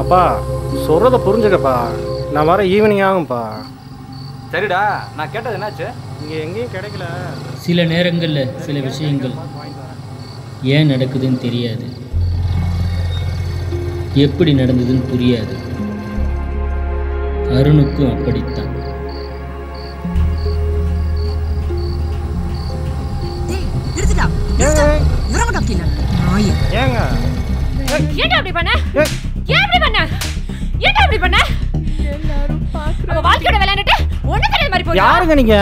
அப்பா சொல்கிறத புரிஞ்சுக்கப்பா. நான் வர ஈவினிங் ஆகும்ப்பா. சரிடா, நான் கேட்டது என்னாச்சு? இங்கே எங்கேயும் கிடைக்கல. சில நேரங்களில் சில விஷயங்கள் ஏன் நடக்குதுன்னு தெரியாது, எப்படி நடந்ததுன்னு புரியாது. அருணுக்கும் அப்படித்தான். ஏங்க ஏன்டா அப்படி பண்ண? ஏன் அப்படி பண்ண? ஏன்டா அப்படி பண்ண? அவ வாழ்க்கையோட விளையாண்டுட்டு ஒண்ணு தெரியாத மாதிரி போறியா? யாருங்க நீங்க?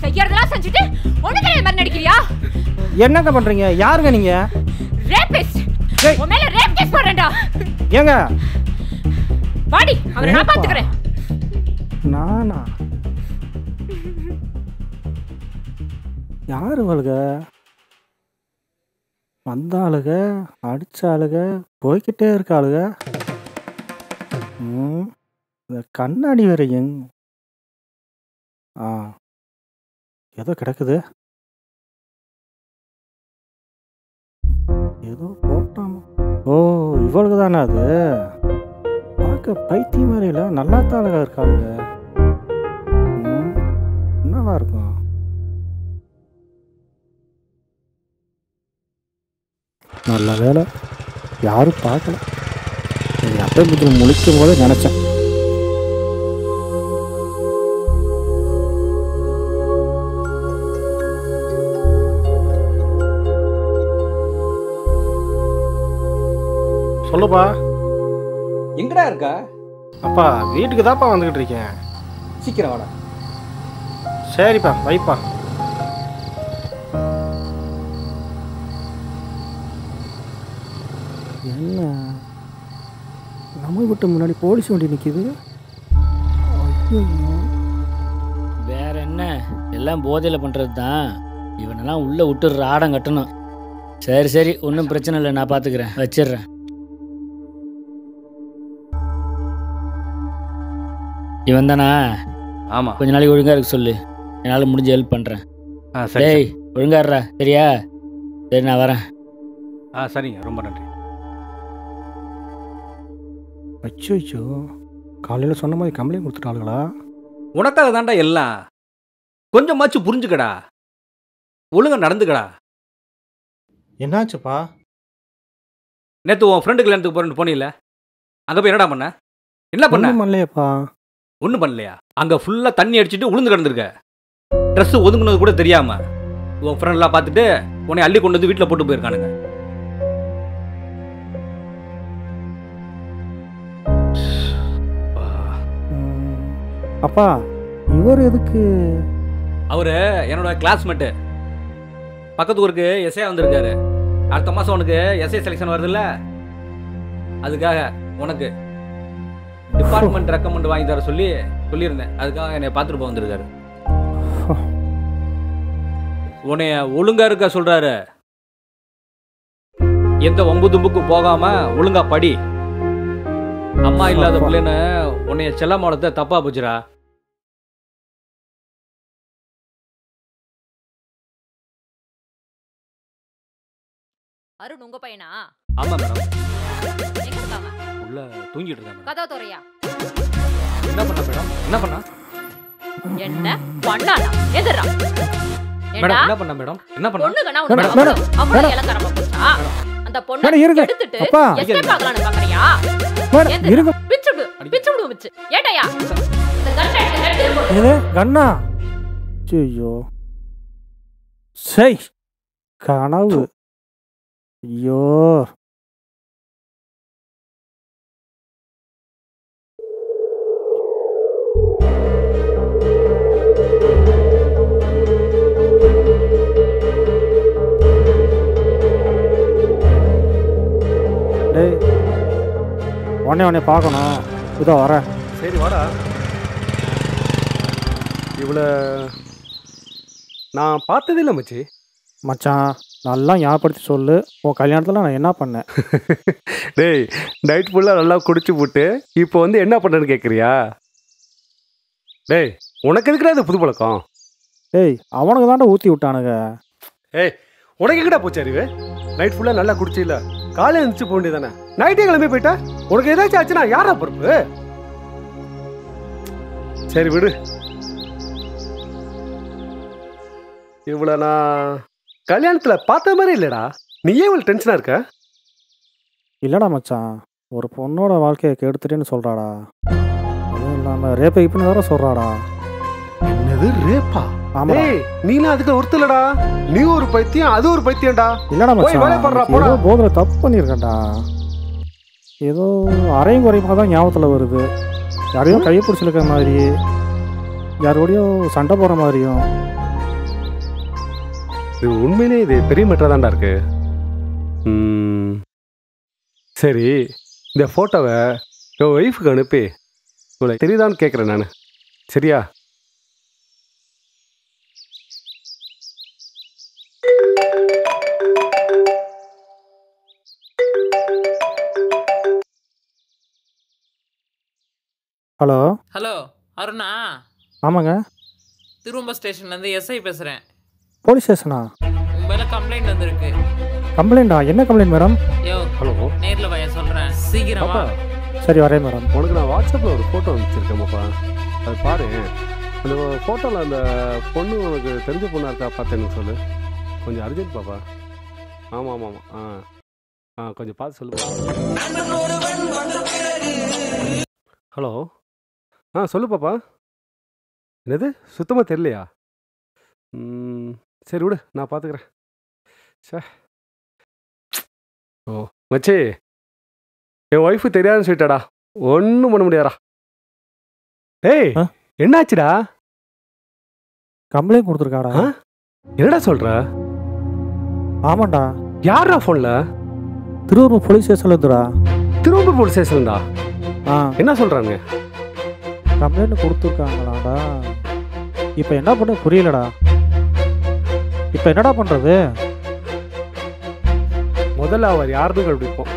செய்யறதெல்லாம் செஞ்சுட்டு ஒண்ணு தெரியாத மாதிரி நடிக்கிறியா? என்னங்க பண்றீங்க? யாருங்க நீங்க? ரேபிஸ்ட். உன் மேல ரேப் கேஸ் போடுறேன்டா. ஏங்க வாடி, அவரை நான் பாத்துக்கறேன். நானா? யாரு அவளுக? வந்தாளுக, அடிச்சாளுக, போய்கிட்டே இருக்காளுக. இந்த கண்ணாடி வரையும் ஏதோ கிடக்குது. ஏதோ போட்டாமா. ஓ, இவளுக்கு தானே அது? பார்க்க பைத்தியம் மாதிரி இல்லை, நல்லா தாளுக இருக்காளுங்க. என்னவா இருக்கும்? நல்ல வேலை யாரும் பார்க்கல. எங்கள் அப்பா வீட்டில் முழிக்கும் போதே நினச்சேன். சொல்லுப்பா. எங்கடா இருக்கா? அப்பா வீட்டுக்கு தான்ப்பா வந்துக்கிட்டு இருக்கேன். சீக்கிரம் வாடா. சரிப்பா, வைப்பா. என்ன நம்ம வீட்டு முன்னாடி போலீஸ் வண்டி நிற்கிது? வேற என்ன, எல்லாம் போதையில் பண்ணுறது தான். இவனெல்லாம் உள்ளே விட்டுடுற ஆடம் கட்டணும். சரி சரி, ஒன்றும் பிரச்சனை இல்லை, நான் பார்த்துக்கிறேன், வச்சிடுறேன். இவன் தானா? ஆமாம். கொஞ்ச நாளைக்கு ஒழுங்காக இருக்க சொல்லு, என்னால் முடிஞ்ச ஹெல்ப் பண்ணுறேன். சரி. டேய் ஒழுங்காடுறா, சரியா? சரி, நான் வரேன். சரிங்க, ரொம்ப நன்றி. அச்சோ, காலையில் சொன்ன மாதிரி கம்ப்ளைண்ட் கொடுத்துட்டாளுங்களா? உனக்காக தாண்டா எல்லாம். கொஞ்சமாச்சும் புரிஞ்சுக்கடா, ஒழுங்கா நடந்துக்கடா. என்னாச்சுப்பா? நேற்று உன் ஃப்ரெண்டு கல்யாணத்துக்கு போகிறேன்னு போனீல்ல, அங்கே போய் என்னடா பண்ண? என்ன பண்ண? பண்ணலையப்பா. ஒன்றும் பண்ணலையா? அங்கே ஃபுல்லாக தண்ணி அடிச்சுட்டு உளுந்து கிடந்திருக்க. ட்ரெஸ்ஸு ஒதுங்குனது கூட தெரியாமல் உன் ஃப்ரெண்ட்லாம் பார்த்துட்டு உன்னை அள்ளி கொண்டு வந்து வீட்டில் போட்டு போயிருக்கானுங்க. அப்பா இவர் எதுக்கு? அவரு என்னோட கிளாஸ்மேட்டு, பக்கத்து ஊருக்கு எஸ்ஐ வந்திருக்காரு. அடுத்த மாதம் உனக்கு எஸ்ஐ செலெக்ஷன் வருதுல்ல, அதுக்காக உனக்கு டிபார்ட்மெண்ட் ரெக்கமெண்ட் வாங்கி தர சொல்லியிருந்தேன். அதுக்காக என்னை பார்த்துட்டு போக வந்திருக்காரு. உன்னைய ஒழுங்கா இருக்க சொல்றாரு. எந்த வம்பு தும்புக்கு போகாம ஒழுங்கா படி. அம்மா இல்லாத பிள்ளைன்னு உன்னைய செல்லமானத்தை தப்பா போச்சுரா. அருண் உங்க பையனா? ஆமா மேடம். எங்க இருக்காங்க? உள்ள தூங்கிட்டு இருக்காங்க. கதவு தோறையா? என்ன பண்ண மேடம்? என்ன பண்ணா? என்ன பண்ணானா? எதிரா? மேடம் என்ன பண்ண மேடம்? என்ன பண்ணா? பொண்ணுங்கனா உனக்கு அவ்வளவு இலக்காரமா போச்சா? அந்த பொண்ணை எடுத்துட்டு எஸ்கேப் ஆகலாம்னு பாக்கறியா? இருங்க. பிச்சுடு பிச்சு. ஏடையா? இந்த கண்ணை எடுத்து ஏலே கண்ணா. ஐயோ. சை. கனவு. ஐயோ. டேய் உடனே பார்க்கணும். இதோ வரேன். சரி வாடா. இவ்வளோ நான் பார்த்ததே இல்லை மச்சி. மச்சான் நல்லா ஞாபகப்படுத்தி சொல்லு, உன் கல்யாணத்தில் நான் என்ன பண்ணேன்? டேய் நைட் ஃபுல்லாக நல்லா குடிச்சு போட்டு இப்போ வந்து என்ன பண்ணுறேன்னு கேட்குறியா? டேய் உனக்கு எதுக்குடா இது புது பழக்கம்? ஏய் அவனுக்கு தாண்டா ஊற்றி விட்டானுங்க. ஏய் உனக்கு எங்கடா போச்சு அறிவு? நைட் ஃபுல்லாக நல்லா குடிச்சு இல்லை காலையில் எழுந்துச்சு போக வேண்டியதானே? நைட்டே கிளம்பி போயிட்டா உனக்கு ஏதாச்சும் ஆச்சுன்னா யாரா பொறுப்பு? சரி விடு. இவ்வளோ நான் கல்யாணத்தில் பார்த்த மாதிரி இல்லைடா. நீ ஏன் இவ்வளோ டென்ஷனாக இருக்க? இல்லைடா மச்சான், ஒரு பொண்ணோட வாழ்க்கையை கெடுத்துட்டேன்னு சொல்கிறாடா. அதுவும் இல்லாமல் ரேப்பை இப்படின்னு வேற சொல்கிறாடா. என்னது ரேப்பா? ஆமாடா. நீலாம் அதுக்கு ஒருத்தலடா. நீ ஒரு பைத்தியம், அது ஒரு பைத்தியம்டா. இல்லைடா போய் வேலை பண்றா, மச்சான், போடா. ஏதோ போதில் தப்பு பண்ணியிருக்கேன்டா. ஏதோ அரையும் குறையுமா தான் ஞாபகத்தில் வருது. யாரையும் கையை பிடிச்சிருக்க மாதிரி, யாரோடையும் சண்டை போகிற மாதிரியும். இது உண்மையிலே இது பெரிய மெட்ரா தான்டா இருக்கு. சரி, இந்த ஃபோட்டோவை என் ஒய்ஃபுக்கு அனுப்பி உங்களுக்கு தெரியுதான்னு கேட்குறேன் நான். சரியா? ஹலோ. ஹலோ அருணா? ஆமாங்க. திருவம்ப ஸ்டேஷன்லேருந்து எஸ்ஐ பேசுகிறேன். போலீஸ் ஸ்டேஷனா? உன் மேலே கம்ப்ளைண்ட் வந்திருக்கு. கம்ப்ளைண்டா? என்ன கம்ப்ளைண்ட் மேடம்? யோ ஹலோ, நேரில் வாய சொல்கிறேன், சீக்கிரமா. சரி வரேன் மேடம். உனக்கு நான் வாட்ஸ்அப்பில் ஒரு ஃபோட்டோ அனுப்பிச்சிருக்கேன்ப்பா, அது பாரு. அந்த ஃபோட்டோவில் அந்த பொண்ணு உனக்கு தெரிஞ்ச பொண்ணாக இருக்கா பார்த்து எனக்கு சொல்லு. கொஞ்சம் அர்ஜென்ட் பாப்பா. ஆமாம் ஆமாம் ஆமாம். கொஞ்சம் பார்த்து சொல்லுப்பா. ஹலோ. சொல்லு பாப்பா. என்னது சுத்தமாக தெரியலையா? சரி விடு, நான் பார்த்துக்கிறேன். சே. ஓ மச்சி, என் ஒய்ஃபு தெரியாதுன்னு சொல்லிட்டாடா. ஒன்றும் பண்ண முடியாதா? ஏய், என்னாச்சுடா? கம்ப்ளைண்ட் கொடுத்துருக்காடா. என்னடா சொல்ற? ஆமாண்டா. யாரா ஃபோனில்? திருவூர் போலீஸ் ஸ்டேஷன்ல இருந்துடா. திருவூர் போலீஸ் ஸ்டேஷன்டா? என்ன சொல்கிறாங்க? கம்ப்ளைண்ட் கொடுத்துருக்காங்களாடா. இப்போ என்ன பண்ண புரியலடா. இப்போ என்னடா பண்ணுறது? முதல்ல அவர் யாருன்னு கண்டுபிடிப்போம்.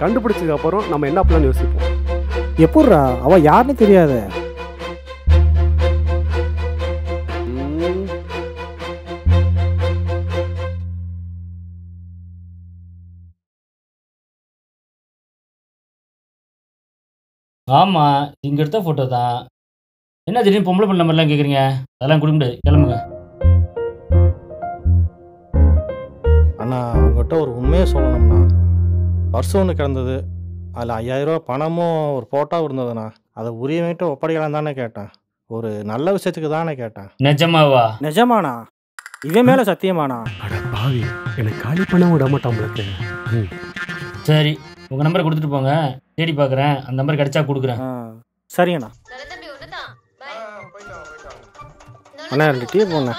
கண்டுபிடிச்சதுக்கு அப்புறம் நம்ம என்ன பண்ணலாம்னு யோசிப்போம். எப்பட்றா? அவள் யாருன்னு தெரியாது. ஆமாம், இங்கே எடுத்த ஃபோட்டோ தான். என்ன திடீர்னு பொம்பளை பண்ண மாதிரிலாம் கேட்குறீங்க? அதெல்லாம் கொடுக்க முடியாது, கிளம்புங்க. அண்ணா, உங்கள்கிட்ட ஒரு உண்மையை சொல்லணும்ண்ணா. பர்ஸ் ஒன்று கிடந்தது, அதில் 5000 ரூபா பணமும் ஒரு ஃபோட்டோவும் இருந்ததுண்ணா. அதை உரியமைட்டு ஒப்படைக்கலாம் தானே கேட்டேன். ஒரு நல்ல விஷயத்துக்கு தானே கேட்டேன். நிஜமாவா? நிஜமாண்ணா, இவன் மேலே சத்தியமாண்ணா. அட பாவி, எனக்கு காலி பண்ண விட மாட்டான் உங்களுக்கு. சரி, உங்கள் நம்பரை கொடுத்துட்டு போங்க, தேடி பார்க்குறேன். அந்த நம்பர் கிடைச்சா கொடுக்குறேன். சரிங்கண்ணா. அண்ணா 2 டீ போண்ணா.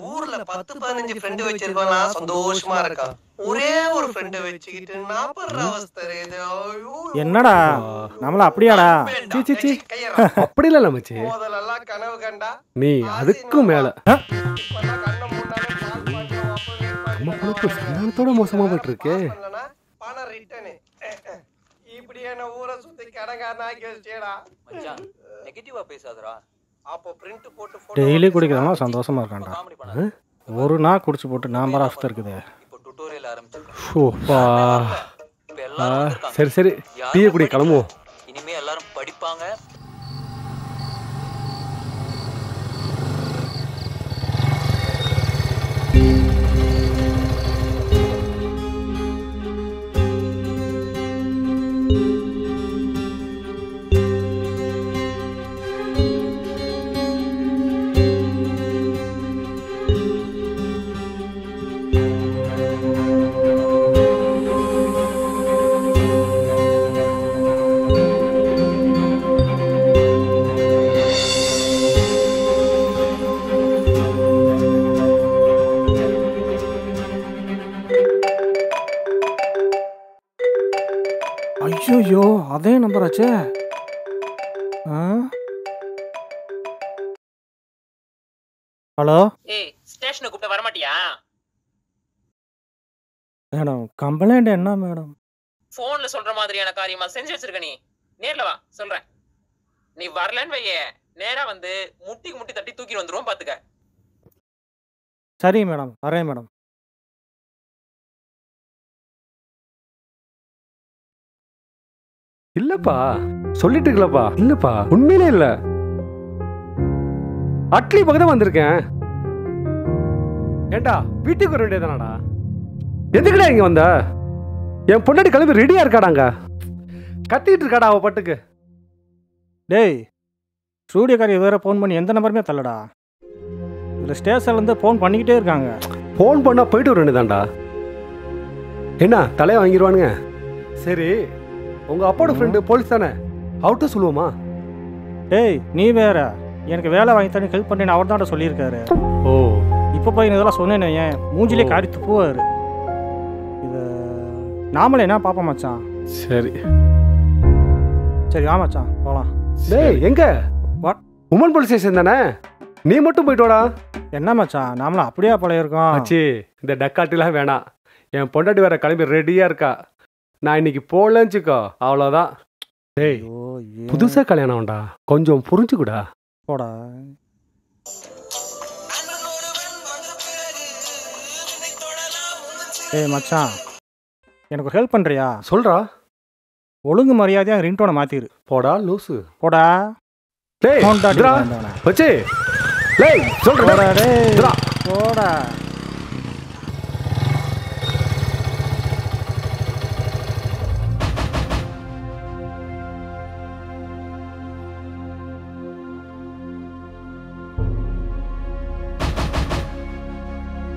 ஊர்ல 10-15 ஃப்ரெண்ட் வச்சிருக்கோம்னா சந்தோஷமா இருக்கா. ஒரே ஒரு ஃப்ரெண்ட் வச்சுக்கிட்டு நான் படுற அவஸ்தை இது. என்னடா நம்மள அப்படியாடா? சீ அப்படி இல்ல மச்சி. முதல்லலாம் கனவு கண்டா நீ அதுக்கும் மேல. இப்பெல்லாம் கண்ண முன்னாலே சந்தானத்தோட மோசமா போயிட்டு இருக்கே. பணம் ரிட்டர்ன். இப்படி என்ன ஊரை சுத்தி கடங்காரனா ஆக்கி வச்சேடா. மச்சான் நெகட்டிவா பேசாதடா. அப்போ பிரிண்ட் போட்டு போட்டோ டெய்லி குடிக்கிறதா சந்தோஷமா இருக்கான்டா. ஒரு நாள் குடிச்சு போட்டு நான் பர அவஸ்தை இருக்குது. இப்போ டுட்டோரியல் ஆரம்பிச்சிருக்கேன். ஓப்பா. இப்போ எல்லாரும் வந்திருக்காங்க. சரி சரி, டீ குடி, கிளம்புவோம். இனிமே எல்லாரும் படிப்பாங்க. ஐயோ, அதே நம்பர் ஆச்சே. ஹலோ. ஏய், ஸ்டேஷனுக்கு கூப்பிட்டு வர மாட்டியா? மேடம், கம்ப்ளைண்ட் என்ன மேடம்? ஃபோன்ல சொல்ற மாதிரியான காரியமா செஞ்சு வச்சிருக்க நீ. நேர்ல வா, சொல்றேன். நீ வரலன்னு வையே, நேரா வந்து முட்டிக்கு முட்டி தட்டி தூக்கிட்டு வந்துருவோம் பாத்துக்க. சரி மேடம், வரேன் மேடம். இல்லப்பா சொல்லிட்டு இருக்கலப்பா. இல்லப்பா உண்மையிலே இல்ல. அட்லி பக்கம் வந்திருக்கேன். ஏண்டா வீட்டுக்கு வர வேண்டியதானடா? எதுக்குடா இங்க வந்த? என் பொண்டாட்டி கிளம்பி ரெடியா இருக்காடாங்க. கத்திட்டு இருக்காடா அவ பட்டுக்கு. டேய், ஸ்டூடியோக்காரி வேற ஃபோன் பண்ணி எந்த நம்பருமே தரலடா. இதில் ஸ்டேஷன்லேருந்து ஃபோன் பண்ணிக்கிட்டே இருக்காங்க. ஃபோன் பண்ணா போயிட்டு வர வேண்டியதான்டா. என்ன தலையை வாங்கிடுவானுங்க. சரி உங்க அப்பாவோட ஃப்ரெண்டு போலீஸ் தானே, அவர்கிட்ட சொல்லுவோமா? டேய் நீ வேற, எனக்கு வேலை வாங்கி தண்ணி ஹெல்ப் பண்ணேன்னு அவர் தான் சொல்லியிருக்காரு. ஓ இப்போ போய் இதெல்லாம் சொன்னேன்னு ஏன் மூஞ்சிலே காரி துப்புவார். இது நாமளே என்ன பார்ப்போம் மச்சான். சரி சரி வா மச்சான் போகலாம். டேய் எங்க? உமன் போலீஸ் ஸ்டேஷன் தானே, நீ மட்டும் போயிட்டு வாடா. என்ன மச்சான் நாமளும் அப்படியே பழையிருக்கோம். ஆச்சு இந்த டக்காட்டிலாம் வேணாம். என் பொண்டாட்டி வேற கிளம்பி ரெடியா இருக்கா. நான் இன்னைக்கு போலச்சுக்கோ அவ்வளோதான். டேய் புதுசா கல்யாணம்டா, கொஞ்சம் புரிஞ்சுக்கூடா. போடா. ஏய் மச்சான், எனக்கு ஒரு ஹெல்ப் பண்ணுறியா? சொல்றா. ஒழுங்கு மரியாதையாக ரிங்டோனை மாற்றிடு. போடா லூசு. போடா. டேய் வச்சு டேய் சொல்றா. டேய் போடா.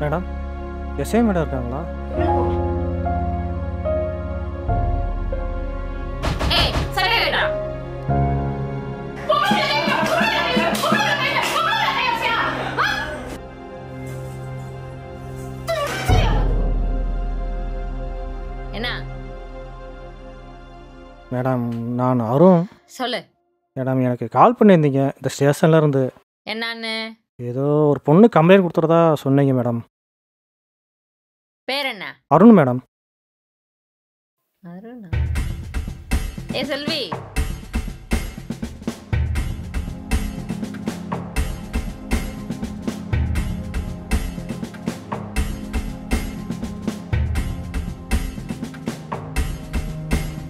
மேடம், எஸ்ஐ மேடம் இருக்காங்களா? என்ன மேடம், நான் அருண். சொல்லு. மேடம் எனக்கு கால் பண்ணியிருந்தீங்க இந்த ஸ்டேஷன்ல இருந்து. என்னன்னு? ஏதோ ஒரு பொண்ணு கம்ப்ளைண்ட் கொடுத்துறதா சொன்னீங்க மேடம். பேர் என்ன? அருண் மேடம். அருணா? ஏ செல்வி,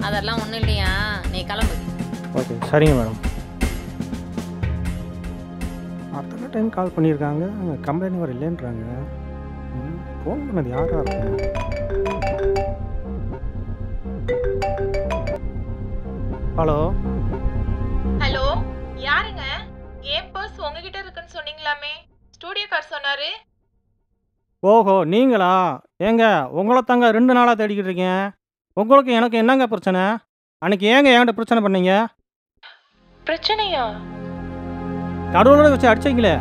அதெல்லாம் ஒன்றும் இல்லையா, நீ கிளம்பு. ஓகே சரிங்க மேடம். அத்தனை டைம் கால் பண்ணியிருக்காங்க, கம்ப்ளைண்ட் வர இல்லைன்றாங்க. ஃபோன் பண்ணது யாரா இருக்கும்? ஹலோ ஹலோ, யாருங்க? ஏன் பர்ஸ் உங்ககிட்ட இருக்குன்னு சொன்னீங்களாமே, ஸ்டூடியோ கார் சொன்னாரு. ஓஹோ நீங்களா? ஏங்க உங்களை தாங்க 2 நாளாக தேடிக்கிட்டு இருக்கேன். உங்களுக்கு எனக்கு என்னங்க பிரச்சனை? அன்னைக்கு ஏங்க என்கிட்ட பிரச்சனை பண்ணீங்க? பிரச்சனையா? நடுவோட வச்சு அடிச்சிங்களே.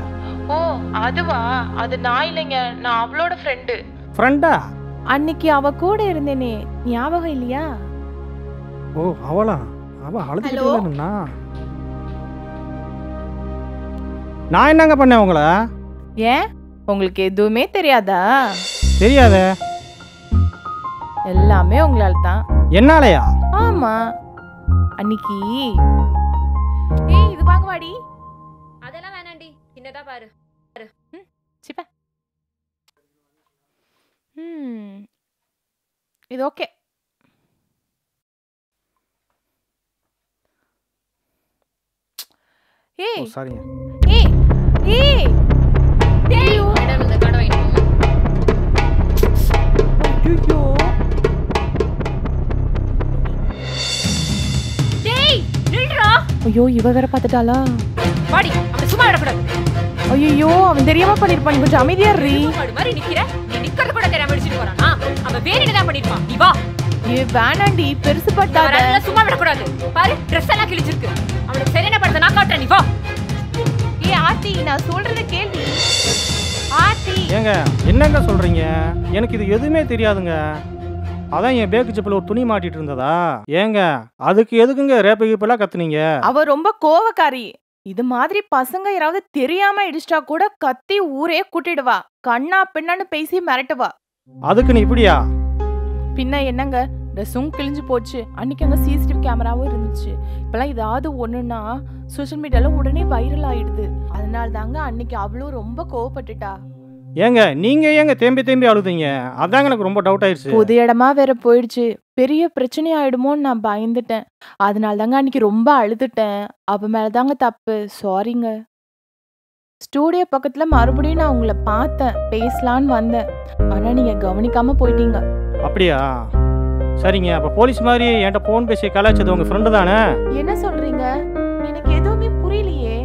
ஓ அதுவா? அது நான் இல்லைங்க, நான் அவளோட ஃப்ரெண்டு. ஃப்ரெண்டா? அன்னைக்கு அவ கூட இருந்தேனே, ஞாபகம் இல்லையா? ஓ அவளா? அவ அழுதுகிட்டே இருந்தா. நான் என்னங்க பண்ணேன் உங்களை? ஏன் உங்களுக்கு எதுவுமே தெரியாதா? தெரியாதே. எல்லாமே உங்களால தான். என்னாலயா? ஆமா. அன்னைக்கு இது வாங்க வாடி. அதெல்லாம் வேணாண்டி, சின்னதா பாரு. சிப்ப. இது ஓகே. ஏய் சரிங்க. ஏய் ஏய் டேய் மேடம், இந்த கார்டை வாங்கிட்டு ஐயோ. டேய் நில்றா. ஐயோ இவ வேற பாத்துட்டாளா? வாடி, அவன் சும்மா விடக்கூடாது. ஐயோ அவன் தெரியாம பண்ணிருப்பான், கொஞ்சம் அமைதியா இரு. மாடு மாதிரி நிக்கிற, நீ நிக்கிறது கூட தெரியாம அடிச்சிட்டு போறானா? அவன் வேற என்னதான் பண்ணிருப்பான்? நீ வா. ஏ வேணாண்டி, பெருசு பட்டாத. அவன் சும்மா விடக்கூடாது. பாரு Dress எல்லாம் கிழிச்சிருக்கு. அவனுக்கு சரியான படத்தை நான் காட்டுறேன், நீ வா. ஏ ஆர்த்தி, நான் சொல்றத கேளு. ஆர்த்தி. ஏங்க என்னங்க சொல்றீங்க? எனக்கு இது எதுவுமே தெரியாதுங்க. அதான் என் பேக்கு செப்பில் ஒரு துணி மாட்டிட்டு இருந்ததா? ஏங்க அதுக்கு எதுக்குங்க ரேப்ப கீப்பெல்லாம் கத்துனீங்க? அவ ரொம்ப கோவக்காரி. இது மாதிரி பசங்க யாராவது தெரியாம இடிச்சிட்டா கூட கத்தி ஊரே கூட்டிடுவா. கண்ணா பின்னான்னு பேசி மிரட்டுவா. அதுக்கு நீ இப்படியா? பின்ன என்னங்க, ட்ரெஸ்ஸும் கிழிஞ்சு போச்சு. அன்னைக்கு அங்கே சிசிடிவி கேமராவும் இருந்துச்சு. இப்போலாம் ஏதாவது ஒன்றுன்னா சோஷியல் மீடியாவில் உடனே வைரல் ஆயிடுது. அதனால தாங்க அன்னைக்கு அவ்வளோ ரொம்ப கோவப்பட்டுட்டா. ஏங்க நீங்கள் ஏங்க தேம்பி அழுதீங்க? அதாங்க எனக்கு ரொம்ப டவுட் ஆயிடுச்சு. புது இடமா வேற போயிடுச்சு. பெரிய பிரச்சனை ஆயிடுமோன்னு நான் பயந்துட்டேன். அதனால தாங்க அன்னைக்கு ரொம்ப அழுதுட்டேன். அவ மேலே தாங்க தப்பு. சாரிங்க. ஸ்டூடியோ பக்கத்தில் மறுபடியும் நான் உங்களை பார்த்தேன், பேசலான்னு வந்தேன். ஆனால் நீங்கள் கவனிக்காமல் போயிட்டீங்க. அப்படியா? சரிங்க. அப்போ போலீஸ் மாதிரி என்கிட்ட ஃபோன் பேசி கலாய்ச்சது உங்கள் ஃப்ரெண்டு தானே? என்ன சொல்கிறீங்க? எனக்கு எதுவுமே புரியலையே.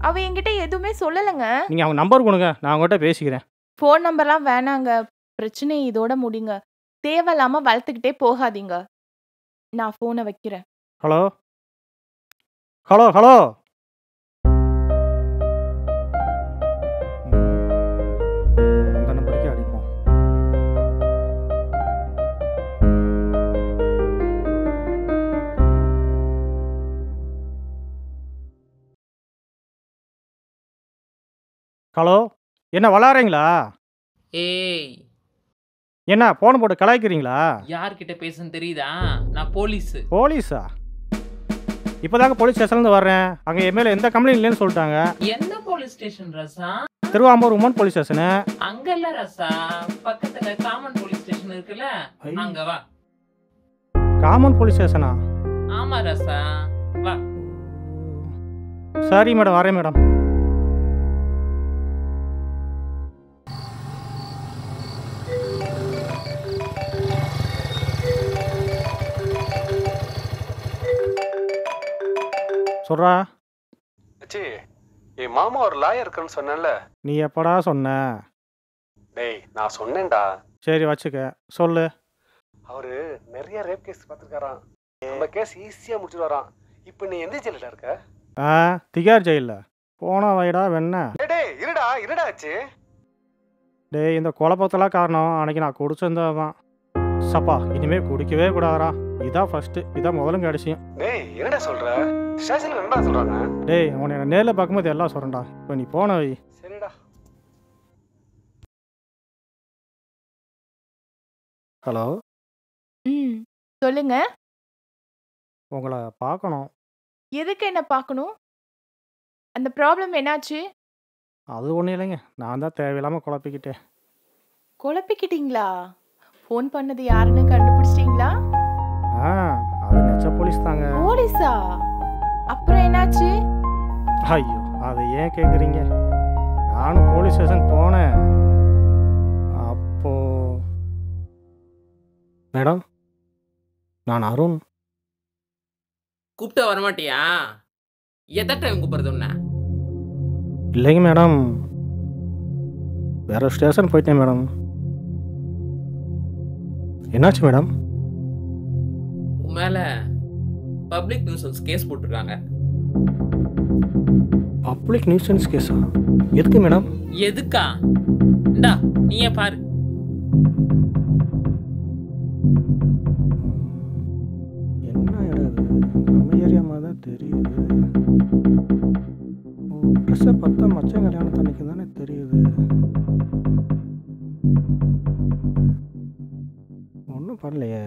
அவ என்கிட்ட எதுவுமே சொல்லலைங்க. நீங்கள் அவங்க நம்பர் கொடுங்க, நான் அவங்ககிட்ட பேசிக்கிறேன். ஃபோன் நம்பர்லாம் வேணாங்க. பிரச்சனை இதோட முடிங்க. தேவையில்லாமல் வளர்த்துக்கிட்டே போகாதீங்க. நான் ஃபோனை வைக்கிறேன். Hello hello hello. அந்த நம்பருக்கே அடிப்போம். ஹலோ, என்ன விளாட்றீங்களா? ஏய், என்ன ஃபோன் போட்டு கலாய்க்கிறீங்களா? யார்கிட்ட பேசுன்னு தெரியுதா? நான் போலீஸ். போலீஸா? இப்போதாங்க போலீஸ் ஸ்டேஷன்லேருந்து வர்றேன். அங்கே என் மேலே எந்த கம்ப்ளைண்ட் இல்லைன்னு சொல்லிட்டாங்க. எந்த police station Rasa? Thiruvambur woman police station. அங்க இல்ல ரசா, பக்கத்துல காமன் போலீஸ் ஸ்டேஷன் இருக்குல்ல, அங்க வா. காமன் போலீஸ் ஸ்டேஷனா? ஆமா ரசா, வா. சரி மேடம், வரேன் மேடம். சொல்றா. அச்சி, என் மாமா ஒரு லாயர் இருக்குன்னு சொன்னேன்ல. நீ எப்படா சொன்ன? டேய், நான் சொன்னேன்டா. சரி வச்சுக்க, சொல்லு. அவரு நிறைய ரேப் கேஸ் பார்த்துருக்காராம். நம்ம கேஸ் ஈஸியாக முடிச்சுட்டு வரான். இப்போ நீ எந்த ஜெயிலில் இருக்க? திகார் ஜெயிலில். போனா வைடா வெண்ண. டேய் இருடா ஆச்சு. டேய், இந்த குழப்பத்தெல்லாம் காரணம் அன்னைக்கு நான் குடிச்சிருந்தது தான். சப்பா, இனிமே குடிக்கவே கூடாதா. இதான் ஃபர்ஸ்ட், இதான் முதலும் கடைசியும். டேய், என்னடா சொல்ற? ஸ்டேஷன்ல என்னடா சொல்றாங்க? டேய், உன்னை நேரில் பார்க்கும்போது எல்லாம் சொல்றேன்டா. இப்போ நீ போன வை. சரிடா. ஹலோ. சொல்லுங்க. உங்களை பார்க்கணும். எதுக்கு என்ன பார்க்கணும்? அந்த ப்ராப்ளம் என்னாச்சு? அது ஒன்றும் இல்லைங்க, நான் தான் தேவையில்லாமல் குழப்பிக்கிட்டேன். குழப்பிக்கிட்டீங்களா? ஃபோன் பண்ணது யாருன்னு கண்டுபிடிச்சிட்டீங்களா? அது நெச்ச போலீஸ் தாங்க. போலீஸா? அப்புறம் என்னாச்சு? ஐயோ, அதை ஏன் கேட்குறீங்க? நானும் போலீஸ் ஸ்டேஷன் போனேன். அப்போ மேடம், நான் அருண். கூப்பிட்டா வரமாட்டியா? எத்தனை டைம் கூப்பிடுறது உன்ன? இல்லைங்க மேடம், வேற ஸ்டேஷன் போயிட்டேன் மேடம். என்னாச்சு மேடம்? உன் மேல பப்ளிக் நியூசன்ஸ் கேஸ் போட்டிருக்காங்க. பப்ளிக் நியூசன்ஸ் கேஸா? எதுக்கு மேடம்? எதுக்கா? இந்தா நீயே பாரு. என்ன இடம் இது? நம்ம ஏரியா மாதிரி தான் தெரியுது. ட்ரெஸ்ஸை பார்த்தா மச்சம் கல்யாணத்து அன்னைக்கு தானே தெரியுது. ஒன்றும் பண்ணலையே.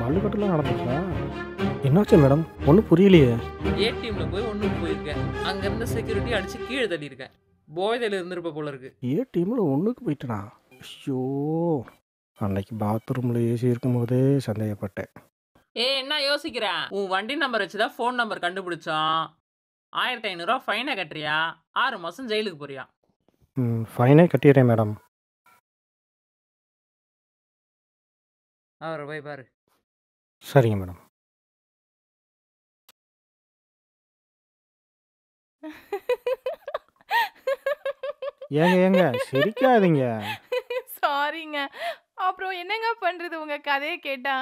மல்லுக்கட்டுலாம் நடந்துச்சா? என்னாச்சு மேடம்? ஒன்றும் புரியலையே. ஏடிஎம்ல போய் ஒண்ணுக்கு போயிருக்கேன். அங்க இருந்த செக்யூரிட்டி அடிச்சு கீழே தள்ளி இருக்கேன். போதையில இருந்திருப்ப போல இருக்கு. ஏடிஎம்ல ஒன்றுக்கு போயிட்டேனா? ஐயோ, அன்னைக்கு பாத்ரூம்ல ஏசி இருக்கும் போதே சந்தேகப்பட்டேன். என்ன யோசிக்கிற? உன் வண்டி நம்பர் வச்சுதான் ஃபோன் நம்பர் கண்டுபிடிச்சோம். 1500 ரூபா ஃபைனை கட்டுறியா? 6 மாசம் ஜெயிலுக்கு போறியா? ஃபைனே கட்டிடுறேன் மேடம். அவரை போய் பாரு. சரிங்க மேடம். ஏங்க சிரிக்காதீங்க. சாரிங்க. அப்புறம் என்னங்க பண்றது உங்க கதையை கேட்டா?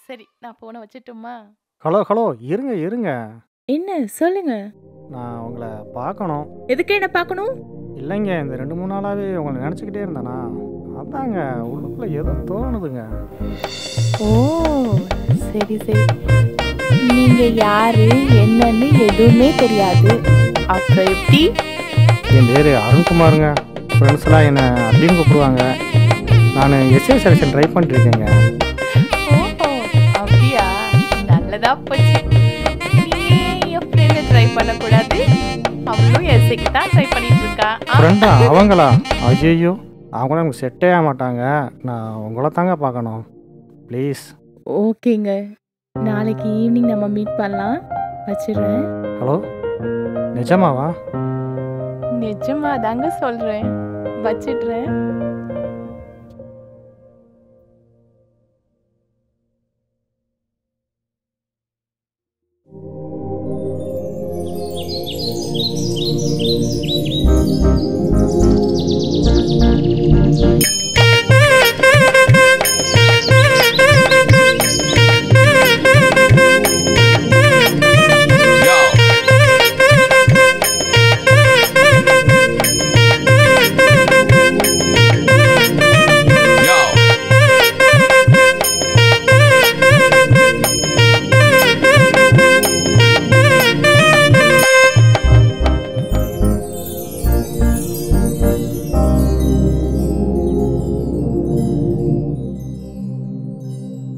சரி, நான் போனை வச்சிட்டுமா? ஹலோ, இருங்க. என்ன சொல்லுங்க. நான் உங்களை பார்க்கணும். எதுக்கு என்ன பார்க்கணும்? இல்லைங்க, இந்த 2-3 நாளாவே உங்களை நினச்சிக்கிட்டே இருந்தேனா, அதாங்க உள்ளுக்குள்ள ஏதோ தோணுதுங்க. ஓ, சரி சரி. நீங்க யாரு என்னன்னு எதுவுமே தெரியாது, அப்புறம் எப்படி? என் பேர் அருண்குமாருங்க. ஃப்ரெண்ட்ஸ்லாம் என்னை அப்படின்னு கூப்பிடுவாங்க. நான் எஸ்ஏ செலெக்ஷன் ட்ரை பண்ணிட்டுருக்கேங்க. ஓஹோ அப்படியா, நல்லதா போச்சு. நீ என் ஃப்ரெண்டை ட்ரை பண்ணக்கூடாது? அவளும் எஸ்ஐக்கு தான் ட்ரை பண்ணிட்டு இருக்கா. ஃப்ரெண்டா அவங்களா? ஐயோ, அவங்களும் எனக்கு செட்டே ஆக மாட்டாங்க. நான் உங்களை தாங்க பார்க்கணும், ப்ளீஸ். ஓகேங்க, நாளைக்கு ஈவினிங் நம்ம மீட் பண்ணலாம். வச்சிடுறேன். ஹலோ, நிஜமாவா? நிஜமா தாங்க சொல்றேன், வச்சிடுறேன்.